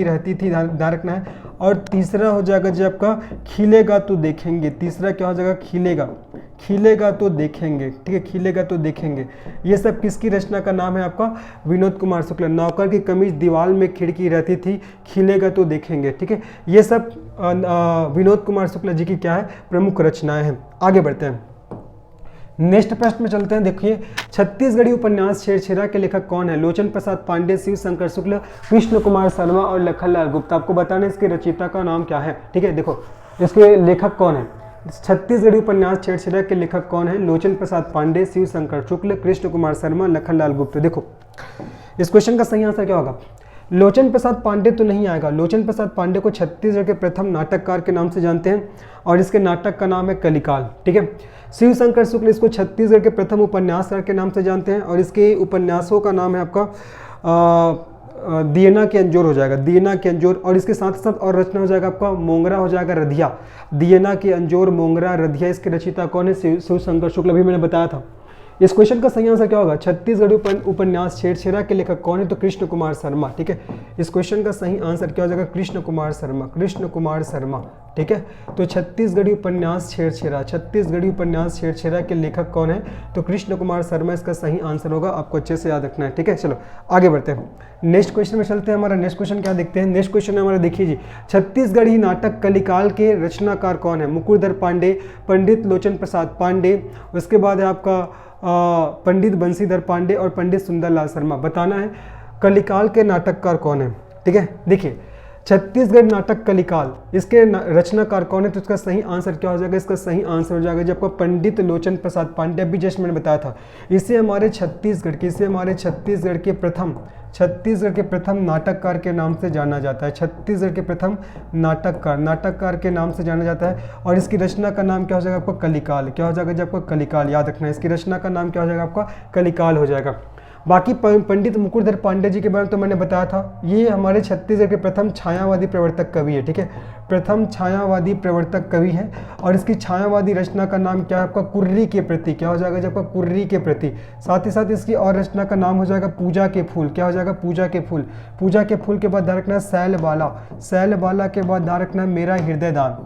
रहती थी, ध्यान रखना है। और तीसरा हो जाएगा जी आपका खिलेगा तो देखेंगे। तीसरा क्या हो जाएगा, खिलेगा, खिलेगा तो देखेंगे, ठीक है, खिलेगा तो देखेंगे। ये सब किसकी रचना का नाम है आपका, विनोद कुमार शुक्ल। नौकर की कमीज दीवार में खिड़की रहती थी, खिलेगा तो देखेंगे, ठीक है। ये सब विनोद कुमार शुक्ल जी की क्या है, प्रमुख रचनाएं हैं। आगे बढ़ते हैं, नेक्स्ट प्रश्न में चलते हैं। देखिए, छत्तीसगढ़ी उपन्यास छेरछेरा के लेखक कौन है? लोचन प्रसाद पांडे, शिव शंकर शुक्ल, कृष्ण कुमार शर्मा और लखनलाल गुप्ता। आपको बताना है इसके रचयिता का नाम क्या है, ठीक है। देखो इसके लेखक कौन है, छत्तीसगढ़ी उपन्यास छेरछेरा के लेखक कौन है? लोचन प्रसाद पांडे, शिव शंकर शुक्ल, कृष्ण कुमार शर्मा, लखनलाल गुप्ता। देखो इस क्वेश्चन का सही आंसर क्या होगा, लोचन प्रसाद पांडे तो नहीं आएगा। लोचन प्रसाद पांडे को छत्तीसगढ़ के प्रथम नाटककार के नाम से जानते हैं और इसके नाटक का नाम है कलिकाल, ठीक है। शिव शंकर शुक्ल इसको छत्तीसगढ़ के प्रथम उपन्यासकार के नाम से जानते हैं और इसके उपन्यासों का नाम है आपका दियना के अंजोर हो जाएगा, दियना के अंजोर। और इसके साथ साथ और रचना हो जाएगा आपका मोंगरा हो जाएगा, रधिया। दियना के अंजोर, मोंगरा, रधिया, इसके रचयिता कौन है? शिव शंकर शुक्ल, अभी मैंने बताया था। इस क्वेश्चन का सही आंसर क्या होगा, छत्तीसगढ़ी उपन्यास छेरछेरा के लेखक कौन है? तो कृष्ण कुमार शर्मा, ठीक है। इस क्वेश्चन का सही आंसर क्या हो जाएगा, कृष्ण कुमार शर्मा, कृष्ण कुमार शर्मा, ठीक है। तो छत्तीसगढ़ी उपन्यास छेरछेरा, छत्तीसगढ़ी उपन्यास छेरछेरा के लेखक कौन है? तो कृष्ण कुमार शर्मा इसका सही आंसर होगा। आपको अच्छे से याद रखना है, ठीक है। चलो आगे बढ़ते हैं, नेक्स्ट क्वेश्चन में चलते हैं। हमारा नेक्स्ट क्वेश्चन क्या देखते हैं, नेक्स्ट क्वेश्चन हमारा देखिए जी, छत्तीसगढ़ी नाटक कलिकाल के रचनाकार कौन है? मुकुरधर पांडे, पंडित लोचन प्रसाद पांडे, उसके बाद है आपका पंडित बंसीधर पांडे और पंडित सुंदरलाल शर्मा। बताना है कलिकाल के नाटककार कौन है, ठीक है। देखिए छत्तीसगढ़ नाटक कलिकाल, इसके रचनाकार कौन है? तो इसका सही आंसर क्या हो जाएगा, इसका सही आंसर हो जाएगा जब आपका पंडित लोचन प्रसाद पांडे, अभी जस्ट मैंने बताया था। इसे हमारे छत्तीसगढ़ के प्रथम नाटककार के नाम से जाना जाता है। छत्तीसगढ़ के प्रथम नाटककार के नाम से जाना जाता है और इसकी रचना का नाम क्या हो जाएगा आपका, कलिकाल। क्या हो जाएगा जब आपका कलिकाल, याद रखना है। इसकी रचना का नाम क्या हो जाएगा आपका, कलिकाल हो जाएगा। बाकी पंडित मुकुरधर पांडे जी के बारे में तो मैंने बताया था, ये हमारे छत्तीसगढ़ के प्रथम छायावादी प्रवर्तक कवि है, ठीक है। प्रथम छायावादी प्रवर्तक कवि है और इसकी छायावादी रचना का नाम क्या है आपका, कुर्री के प्रति। क्या हो जाएगा जब आपका, कुर्री के प्रति। साथ ही साथ इसकी और रचना का नाम हो जाएगा पूजा के फूल। क्या हो जाएगा, पूजा के फूल। पूजा के फूल के बाद ध्यान रखना है सैलबाला, सैलबाला के बाद ध्यान रखना है मेरा हृदय दान,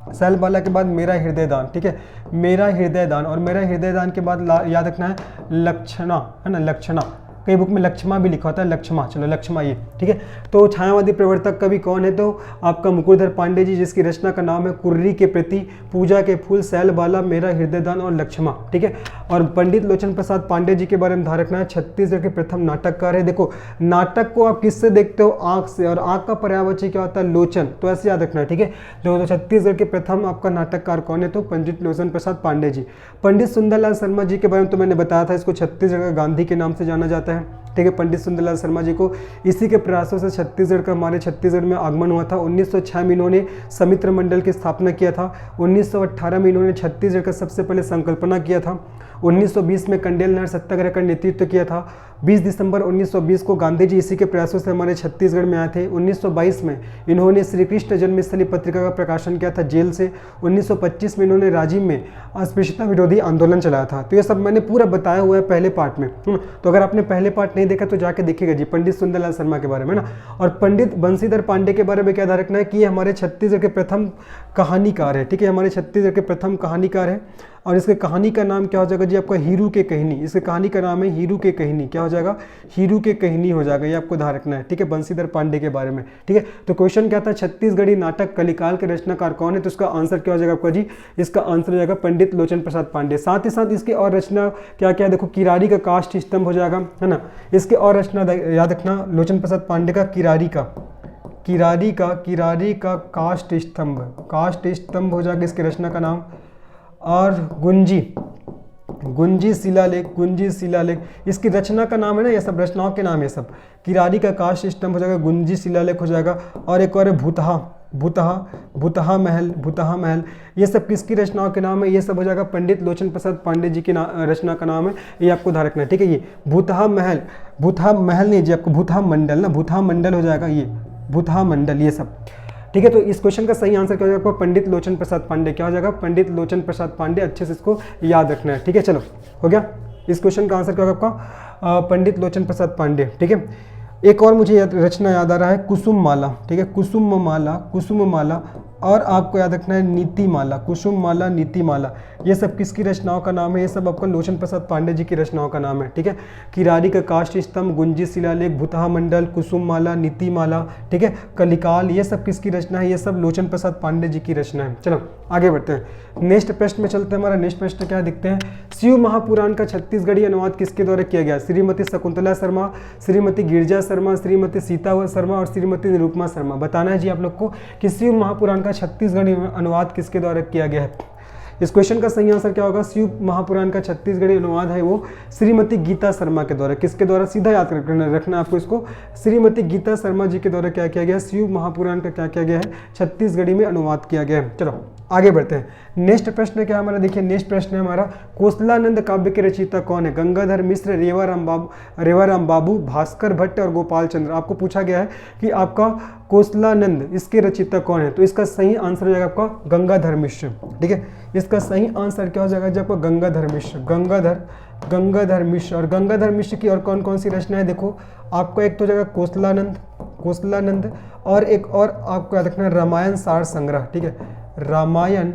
सैलबाला के बाद मेरा हृदय दान, ठीक है, मेरा हृदय दान। और मेरा हृदय दान के बाद याद रखना है लक्षणा, है ना, लक्षणा। कई बुक में लक्ष्मा भी लिखा होता है, लक्ष्मा, चलो लक्ष्मा ये, ठीक है। तो छायावादी प्रवर्तक कवि कौन है? तो आपका मुकुरधर पांडे जी, जिसकी रचना का नाम है कुर्री के प्रति, पूजा के फूल, सैलबाला, मेरा हृदय दान और लक्ष्मा, ठीक है। और पंडित लोचन प्रसाद पांडे जी के बारे में ध्यान रखना है, छत्तीसगढ़ के प्रथम नाटककार है। देखो नाटक को आप किससे देखते हो, आंख से, और आंख का पर्यायवाची क्या होता है, लोचन, तो ऐसे याद रखना है, ठीक है। तो छत्तीसगढ़ के प्रथम आपका नाटककार कौन है? तो पंडित लोचन प्रसाद पांडे जी। पंडित सुंदरलाल शर्मा जी के बारे में तो मैंने बताया था, इसको छत्तीसगढ़ का गांधी के नाम से जाना जाता है, ठीक है। पंडित सुंदरलाल शर्मा जी को इसी के प्रयासों से छत्तीसगढ़ का, हमारे छत्तीसगढ़ में आगमन हुआ था। 1906 में इन्होंने समित्र मंडल की स्थापना किया था। 1918 में इन्होंने छत्तीसगढ़ का सबसे पहले संकल्पना किया था। 1920 में कंडेल नहर सत्याग्रह का नेतृत्व किया था। 20 दिसंबर 1920 को गांधी जी इसी के प्रयासों से हमारे छत्तीसगढ़ में आए थे। 1922 में इन्होंने श्री कृष्ण जन्मस्थली पत्रिका का प्रकाशन किया था जेल से। 1925 में इन्होंने राजिम में अस्पृश्यता विरोधी आंदोलन चलाया था। तो ये सब मैंने पूरा बताया हुआ है पहले पार्ट में। तो अगर आपने पहले पार्ट नहीं देखा तो जाके देखिएगा जी, पंडित सुंदरलाल शर्मा के बारे में ना। और पंडित बंसीधर पांडे के बारे में क्या ध्यान रखना है कि ये हमारे छत्तीसगढ़ के प्रथम कहानीकार है, ठीक है, हमारे छत्तीसगढ़ के प्रथम कहानीकार है। और इसके कहानी का नाम क्या हो जाएगा जी आपका, हीरू के कहनी। इसके कहानी का नाम है हीरू के कहनी। क्या हो जाएगा, हीरू के कहनी हो जाएगा, ये आपको ध्यान रखना है, ठीक है, बंसीधर पांडे के बारे में, ठीक है। तो क्वेश्चन क्या था, छत्तीसगढ़ी नाटक कलिकाल के रचनाकार कौन है? तो इसका आंसर क्या हो जाएगा आपका जी, इसका आंसर हो जाएगा पंडित लोचन प्रसाद पांडे। साथ ही साथ इसकी और रचना क्या क्या, देखो किरारी का काष्ठ स्तंभ हो जाएगा, है ना। इसके और रचना याद रखना, लोचन प्रसाद पांडे का किरारी का काष्ठ स्तंभ हो जाएगा इसकी रचना का नाम। और गुंजी शिलालेख इसकी रचना का नाम है ना, ये सब रचनाओं के नाम है सब। किरारी का काष्ठ स्तंभ हो जाएगा, गुंजी शिलालेख हो जाएगा। और एक और है भूतहा महल, ये सब किसकी रचनाओं के नाम है? ये सब हो जाएगा पंडित लोचन प्रसाद पांडे जी की रचना का नाम है, ये आपको ध्यान रखना है, ठीक है। ये भूतहा महल नहीं जी, आपको भूतहा मंडल हो जाएगा, ये भूतहा मंडल, ये सब, ठीक है। तो इस क्वेश्चन का सही आंसर क्या हो जाएगा, पंडित लोचन प्रसाद पांडे। क्या हो जाएगा, पंडित लोचन प्रसाद पांडे। अच्छे से इसको याद रखना है, ठीक है। चलो हो गया, इस क्वेश्चन का आंसर क्या होगा आपका, पंडित लोचन प्रसाद पांडे, ठीक है। एक और मुझे रचना याद आ रहा है, कुसुम माला, ठीक है, कुसुम माला, कुसुम माला, और आपको याद रखना है नीति माला, कुसुम माला, नीति माला। ये सब किसकी रचनाओं का नाम है? ये सब आपका लोचन प्रसाद पांडे जी की रचनाओं का नाम है, ठीक है। किरारी का काष्ठ स्तंभ, गुंजी शिलालेख, भुतहा मंडल, कुसुम माला, नीति माला, ठीक है, कलिकाल, ये सब किसकी रचना है? ये सब लोचन प्रसाद पांडे जी की रचना है। चलो आगे बढ़ते हैं, नेक्स्ट प्रश्न में चलते हैं। हमारा नेक्स्ट प्रश्न क्या दिखते हैं, शिव महापुराण का छत्तीसगढ़ी अनुवाद किसके द्वारा किया गया? श्रीमती शकुंतला शर्मा, श्रीमती गिरिजा शर्मा, श्रीमती सीता शर्मा और श्रीमती निरुपमा शर्मा। बताना है जी आप लोग को कि शिव महापुराण का छत्तीसगढ़ी अनुवाद किसके द्वारा किया गया है। इस क्वेश्चन का सही आंसर क्या होगा? शिव महापुराण का छत्तीसगढ़ी अनुवाद है वो श्रीमती गीता शर्मा के द्वारा। किसके द्वारा? सीधा याद रखना आपको इसको, श्रीमती गीता शर्मा जी के द्वारा क्या किया गया? शिव महापुराण का क्या किया गया है? छत्तीसगढ़ी में अनुवाद किया गया है। चलो आगे बढ़ते हैं, नेक्स्ट प्रश्न क्या हमारा, देखिए नेक्स्ट प्रश्न है हमारा, कोसलानंद काव्य के रचयिता कौन है? गंगाधर मिश्र, रेवाराम बाबू, भास्कर भट्ट और गोपाल चंद्र। आपको पूछा गया है कि आपका कोसलानंद इसके रचयिता कौन है, तो इसका सही आंसर हो जाएगा आपका गंगाधर मिश्र, ठीक है। इसका सही आंसर क्या हो जाएगा जी आपका? गंगाधर मिश्र, गंगाधर मिश्र। और गंगाधर मिश्र की और कौन कौन सी रचना है देखो, आपको एक तो हो जाएगा कोसलानंद, और एक और आपको याद रखना है रामायण सार संग्रह, ठीक है, रामायण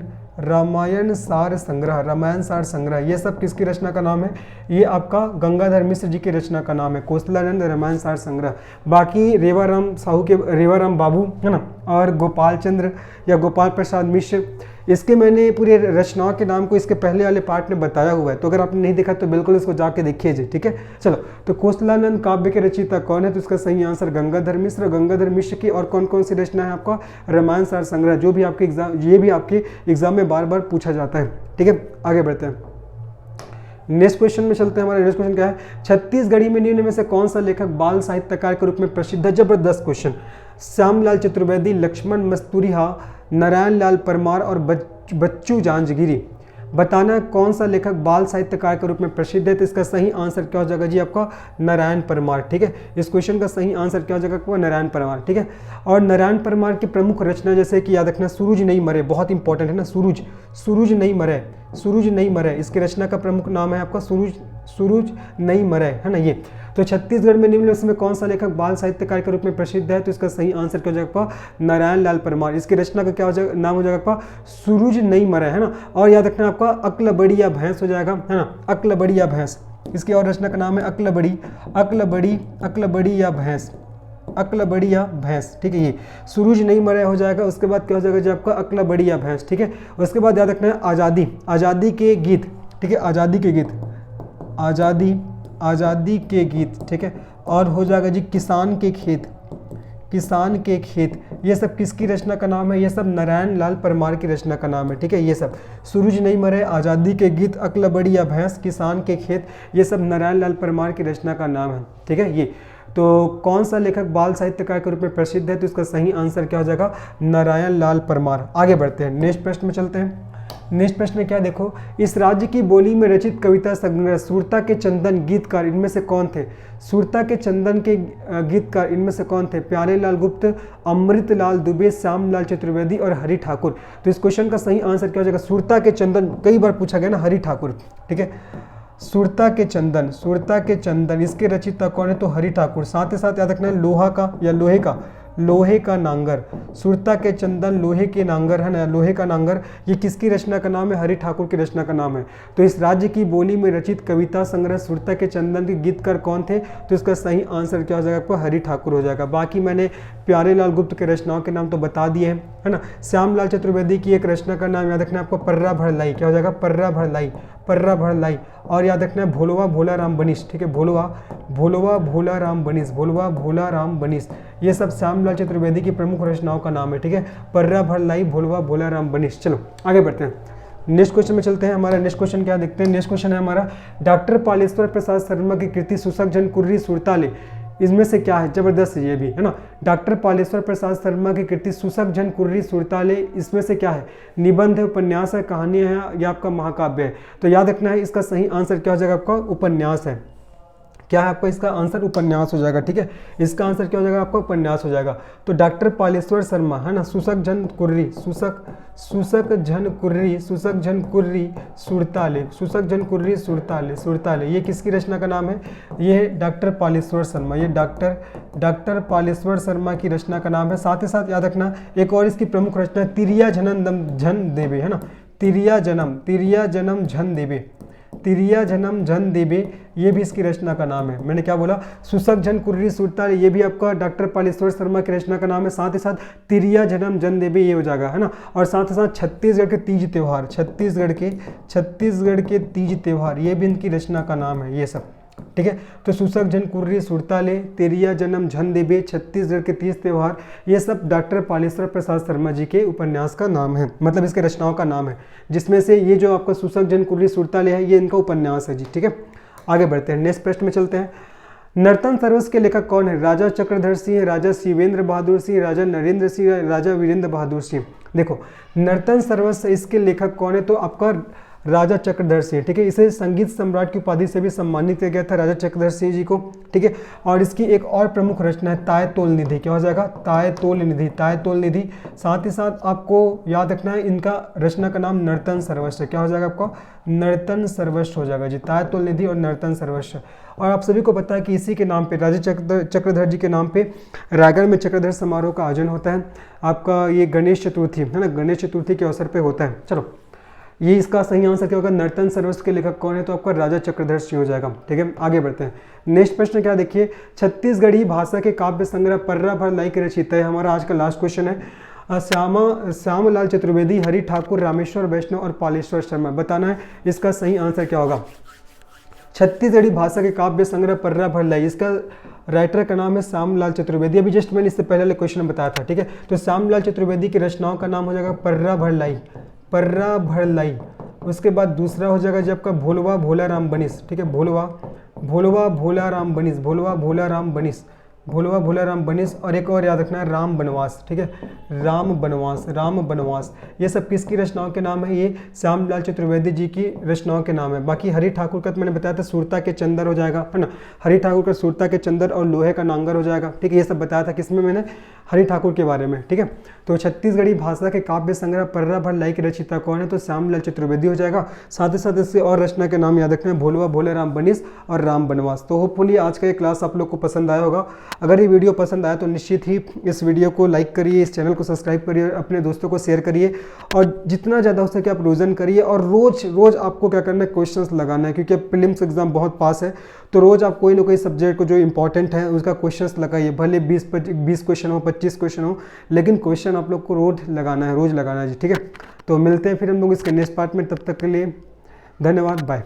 सार संग्रह, ये सब किसकी रचना का नाम है? ये आपका गंगाधर मिश्र जी की रचना का नाम है, कोसलानंद रामायण सार संग्रह। बाकी रेवाराम बाबू है ना, और गोपाल चंद्र या गोपाल प्रसाद मिश्र, इसके मैंने पूरे रचनाओं के नाम को इसके पहले वाले पार्ट में बताया हुआ है, तो अगर आपने नहीं देखा तो बिल्कुल इसको जाके देखिए जी, ठीक है। चलो, तो कोसलानंद काव्य के रचयिता कौन है? तो इसका सही आंसर गंगाधर मिश्र की और कौन कौन सी रचना है आपका? रामायण सार संग्रह, जो भी आपके एग्जाम, ये भी आपके एग्जाम में बार बार पूछा जाता है, ठीक है। आगे बढ़ते हैं, नेक्स्ट क्वेश्चन में चलते हैं। हमारा नेक्स्ट क्वेश्चन क्या है, छत्तीसगढ़ी में निम्न में से कौन सा लेखक बाल साहित्यकार के रूप में प्रसिद्ध है? जबरदस्त क्वेश्चन। श्यामलाल चतुर्वेदी, लक्ष्मण मस्तूरिया, नारायण लाल परमार और बच्चू जांजगीरी। बताना कौन सा लेखक बाल साहित्यकार के रूप में प्रसिद्ध है? तो इसका सही आंसर क्या हो जाएगा जी आपका? नारायण परमार, ठीक है। इस क्वेश्चन का सही आंसर क्या हो जाएगा आपका? नारायण परमार, ठीक है। और नारायण परमार की प्रमुख रचना जैसे कि याद रखना, सूरज नहीं मरे, बहुत इंपॉर्टेंट है ना, सूरज नहीं मरे, इसकी रचना का प्रमुख नाम है आपका सूरज नहीं मरे, है ना ये। तो छत्तीसगढ़ में निम्न में कौन सा लेखक बाल साहित्यकार के रूप में प्रसिद्ध है? तो इसका सही आंसर क्या हो जाएगा? नारायण लाल परमार। इसकी रचना का क्या हो जाएगा? नाम हो जाएगा आपका सूरज नहीं मरे, है ना। और याद रखना आपका अक्ल बड़ी या भैंस हो जाएगा, है ना, अक्ल बड़ी या भैंस। इसकी और रचना का नाम है अक्ल बड़ी या भैंस, ठीक है। ये सूरज नहीं मरे हो जाएगा। उसके बाद क्या हो जाएगा जी आपका? अक्ल बड़ी या भैंस, ठीक है। उसके बाद याद रखना है आज़ादी के गीत, ठीक है, आज़ादी के गीत, ठीक है। और हो जाएगा जी किसान के खेत, ये सब किसकी रचना का नाम है? ये सब नारायण लाल परमार की रचना का नाम है, ठीक है। ये सब सूरज नहीं मरे, आज़ादी के गीत, अक्ल बड़ी या भैंस, किसान के खेत, ये सब नारायण लाल परमार की रचना का नाम है, ठीक है। ये तो कौन सा लेखक बाल साहित्यकार के रूप में प्रसिद्ध है? तो इसका सही आंसर क्या हो जाएगा? नारायण लाल परमार। आगे बढ़ते हैं, नेक्स्ट प्रश्न में चलते हैं। नेक्स्ट प्रश्न में क्या देखो, इस राज्य की बोली में रचित कविता संग्रह सुरता के चंदन गीतकार इनमें से कौन थे? सुरता के चंदन के गीतकार इनमें से कौन थे? प्यारेलाल गुप्त, अमृतलाल दुबे, श्यामलाल चतुर्वेदी और हरि ठाकुर। तो इस क्वेश्चन का सही आंसर क्या हो जाएगा? सुरता के चंदन, कई बार पूछा गया ना, हरि ठाकुर, ठीक है। सुरता के चंदन इसके रचयिता कौन है? तो हरि ठाकुर। साथ ही साथ याद रखना है लोहा का या लोहे का नांगर, सुरता के चंदन लोहे के नांगर, है ना, लोहे का नांगर, ये किसकी रचना का नाम है? हरि ठाकुर की रचना का नाम है। तो इस राज्य की बोली में रचित कविता संग्रह सुरता के चंदन के गीतकार कौन थे? तो इसका सही आंसर क्या हो जाएगा आपको? हरि ठाकुर हो जाएगा। बाकी मैंने प्यारेलाल गुप्त के रचनाओं के नाम तो बता दिए हैं, है ना। श्यामलाल चतुर्वेदी की एक रचना का नाम याद रखना आपको, पर्रा भरलाई, क्या हो जाएगा? पर्रा भरलाई। और याद रखना है भोलवा भोला राम बनिश, ठीक है, भोलवा भोला राम बनिश, ये सब श्यामलाल चतुर्वेदी की प्रमुख रचनाओं का नाम है, ठीक है। पर्रा भरलाई, भोलवा भोला राम बनिश। चलो आगे बढ़ते हैं, नेक्स्ट क्वेश्चन में चलते हैं। हमारा नेक्स्ट क्वेश्चन क्या देखते हैं। नेक्स्ट क्वेश्चन है हमारा, डॉक्टर पालेश्वर प्रसाद शर्मा की कृति सुसक जन कुर्री सुरताले, इसमें से क्या है? जबरदस्त ये भी, है ना। डॉक्टर पालेश्वर प्रसाद शर्मा की कृति सुसक जन कुर्री सुरताले, इसमें से क्या है? निबंध है, उपन्यास है, कहानी है या आपका महाकाव्य है? तो याद रखना है इसका सही आंसर क्या हो जाएगा आपका? उपन्यास है, क्या है आपका इसका आंसर? उपन्यास हो जाएगा। ठीक है, इसका आंसर क्या हो जाएगा आपका? उपन्यास हो जाएगा। तो डॉक्टर पालेश्वर शर्मा है ना, सूसक झन कुर्री, सूसक झन कुर्री सुरताले, ये किसकी रचना का नाम है? ये डॉक्टर पालेश्वर शर्मा, ये डॉक्टर पालेश्वर शर्मा की रचना का नाम है। साथ ही साथ याद रखना एक और इसकी प्रमुख रचना तिरिया झन देवे है ना, तिरिया जन्म झन देवे, ये भी इसकी रचना का नाम है। मैंने क्या बोला? सूसक झन कुर्री सुरताल, ये भी आपका डॉक्टर पालेश्वर शर्मा की रचना का नाम है। साथ ही साथ तिरिया जन्म झन देवे ये हो जाएगा है ना। और साथ ही साथ छत्तीसगढ़ के तीज त्योहार, छत्तीसगढ़ के तीज त्योहार, ये भी इनकी रचना का नाम है, ये सब। ठीक है, तो सूसक झन कुर्री सुरताले, तेरिया जन्म झन देवे, छत्तीसगढ़ के तीज त्योहार, ये सब डॉक्टर पालेश्वर प्रसाद शर्मा जी के उपन्यास का नाम है, मतलब इसके रचनाओं का नाम है, जिसमें से ये जो आपका सूसक झन कुर्री सुरताले है ये इनका उपन्यास है जी। ठीक है, आगे बढ़ते हैं, नेक्स्ट प्रश्न में चलते हैं। नर्तन सर्वस के लेखक कौन है? राजा चक्रधर सिंह, राजा शिवेंद्र बहादुर सिंह, राजा नरेंद्र सिंह, राजा वीरेंद्र बहादुर सिंह। देखो, नर्तन सर्वस इसके लेखक कौन है? तो आपका राजा चक्रधर सिंह। ठीक है, इसे संगीत सम्राट की उपाधि से भी सम्मानित किया गया था राजा चक्रधर सिंह जी को। ठीक है, और इसकी एक और प्रमुख रचना है तायतोल निधि। क्या हो जाएगा? तायतोल निधि। साथ ही साथ आपको याद रखना है इनका रचना का नाम नर्तन सर्वस्व। क्या हो जाएगा आपका? नर्तन सर्वस्व हो जाएगा जी, तायतोल निधि और नर्तन सर्वस्व। और आप सभी को पता है कि इसी के नाम पे, राजा चक्रधर जी के नाम पे रायगढ़ में चक्रधर समारोह का आयोजन होता है। आपका ये गणेश चतुर्थी है ना, गणेश चतुर्थी के अवसर पे होता है। चलो, ये इसका सही आंसर क्या होगा? नर्तन सर्वस्व के लेखक कौन है? तो आपका राजा चक्रधर सिंह हो जाएगा। ठीक है, आगे बढ़ते हैं। नेक्स्ट प्रश्न क्या देखिए, छत्तीसगढ़ी भाषा के काव्य संग्रह पर्रा भर लाई के रचयिता है। हमारा आज का लास्ट क्वेश्चन है। श्यामलाल चतुर्वेदी, हरि ठाकुर, रामेश्वर वैष्णव और पालेश्वर शर्मा। बताना है इसका सही आंसर क्या होगा। छत्तीसगढ़ी भाषा के काव्य संग्रह पर्रा भर लाई, इसका राइटर का नाम है श्यामलाल चतुर्वेदी। अभी जस्ट मैंने इससे पहले क्वेश्चन बताया था। ठीक है, तो श्यामलाल चतुर्वेदी की रचनाओं का नाम हो जाएगा पर्रा भर लाई। उसके बाद दूसरा हो जाएगा जब आपका भोलवा भोला राम बनिस। ठीक है, भोलवा भोला राम बनिस। और एक और याद रखना है राम बनवास। ठीक है, राम बनवास, ये सब किसकी रचनाओं के नाम है? ये श्यामलाल चतुर्वेदी जी की रचनाओं के नाम है। बाकी हरि ठाकुर का तो मैंने बताया था सुरता के चंदर हो जाएगा है ना, हरि ठाकुर का सुरता के चंदर और लोहे का नांगर हो जाएगा। ठीक है, ये सब बताया था किसमें? मैंने हरि ठाकुर के बारे में। ठीक है, तो छत्तीसगढ़ी भाषा के काव्य संग्रह पर्रा भर लाई के रचयिता कौन है? तो श्यामलाल चतुर्वेदी हो जाएगा। साथ ही साथ इससे और रचना के नाम याद रखना है, भोलवा भोले राम बनिस और राम बनवास। तो होपफुली आज का ये क्लास आप लोग को पसंद आया होगा। अगर ये वीडियो पसंद आया तो निश्चित ही इस वीडियो को लाइक करिए, इस चैनल को सब्सक्राइब करिए, अपने दोस्तों को शेयर करिए और जितना ज़्यादा हो सके आप रिवीजन करिए। और रोज़ आपको क्या करना है? क्वेश्चंस लगाना है, क्योंकि अब प्रीलिम्स एग्जाम बहुत पास है। तो रोज़ आप कोई ना कोई सब्जेक्ट को जो इंपॉर्टेंट है उसका क्वेश्चंस लगाइए, भले 20 क्वेश्चन हो, 25 क्वेश्चन हो, लेकिन क्वेश्चन आप लोग को रोज़ लगाना है जी। ठीक है, तो मिलते हैं फिर हम लोग इसके नेक्स्ट पार्ट में। तब तक के लिए धन्यवाद, बाय।